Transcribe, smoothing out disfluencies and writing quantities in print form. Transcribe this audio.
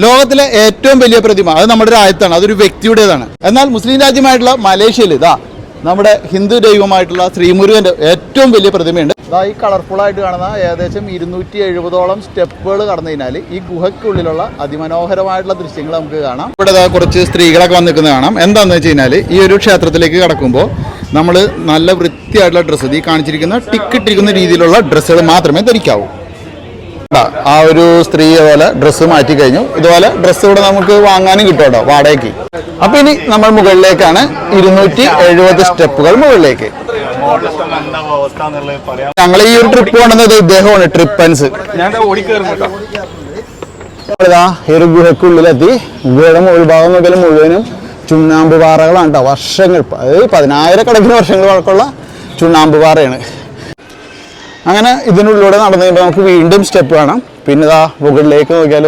ലോകത്തിലെ ഏറ്റവും വലിയ പ്രതിമ അത് നമ്മുടെ രാജ്യത്താണ്, അതൊരു വ്യക്തിയുടേതാണ്. എന്നാൽ മുസ്ലിം രാജ്യമായിട്ടുള്ള മലേഷ്യയിൽ ഇതാ നമ്മുടെ ഹിന്ദു ദൈവമായിട്ടുള്ള ശ്രീമുരുകൻ്റെ ഏറ്റവും വലിയ പ്രതിമയുണ്ട്. ഇതാ ഈ കളർഫുള്ളായിട്ട് കാണുന്ന ഏകദേശം 270ഓളം സ്റ്റെപ്പുകൾ കടന്നു കഴിഞ്ഞാൽ ഈ ഗുഹയ്ക്കുള്ളിലുള്ള അതിമനോഹരമായിട്ടുള്ള ദൃശ്യങ്ങൾ നമുക്ക് കാണാം. ഇവിടെ കുറച്ച് സ്ത്രീകളൊക്കെ വന്ന് നിൽക്കുന്നത് കാണാം. എന്താണെന്ന് വെച്ച് കഴിഞ്ഞാൽ ഈ ഒരു ക്ഷേത്രത്തിലേക്ക് കടക്കുമ്പോൾ നമ്മൾ നല്ല വൃത്തിയായിട്ടുള്ള ഡ്രസ്സ്, ഈ കാണിച്ചിരിക്കുന്ന ടിക്കിട്ടിരിക്കുന്ന രീതിയിലുള്ള ഡ്രസ്സുകൾ മാത്രമേ ധരിക്കാവൂ. ആ ഒരു സ്ത്രീ പോലെ ഡ്രസ്സ് മാറ്റി കഴിഞ്ഞു. ഇതുപോലെ ഡ്രസ്സ് ഇവിടെ നമുക്ക് വാങ്ങാനും കിട്ടും കേട്ടോ വാടകയ്ക്ക്. അപ്പൊ ഇനി നമ്മൾ മുകളിലേക്കാണ്, 270 സ്റ്റെപ്പുകൾ മുകളിലേക്ക്. ഞങ്ങൾ ഈ ഒരു ട്രിപ്പ് കൊണ്ടുവന്നത് ഇദ്ദേഹമാണ്, ട്രിപ്പൻസ്. ഈ ഒരു ഗുഹയ്ക്കുള്ളിലെത്തി. ഗുഹയുടെ മുകൾഭാഗം നോക്കിയാൽ മുഴുവനും ചുണ്ണാമ്പ് പാറകളാണ് കേട്ടോ. വർഷങ്ങൾ, അതായത് 10,000 വർഷങ്ങൾ പഴക്കമുള്ള ചുണ്ണാമ്പ് പാറയാണ്. അങ്ങനെ ഇതിനുള്ളിലൂടെ നടന്നു കഴിയുമ്പോൾ നമുക്ക് വീണ്ടും സ്റ്റെപ്പ് കാണാം. പിന്നെ ഇതാ മുകളിലേക്ക് നോക്കിയാൽ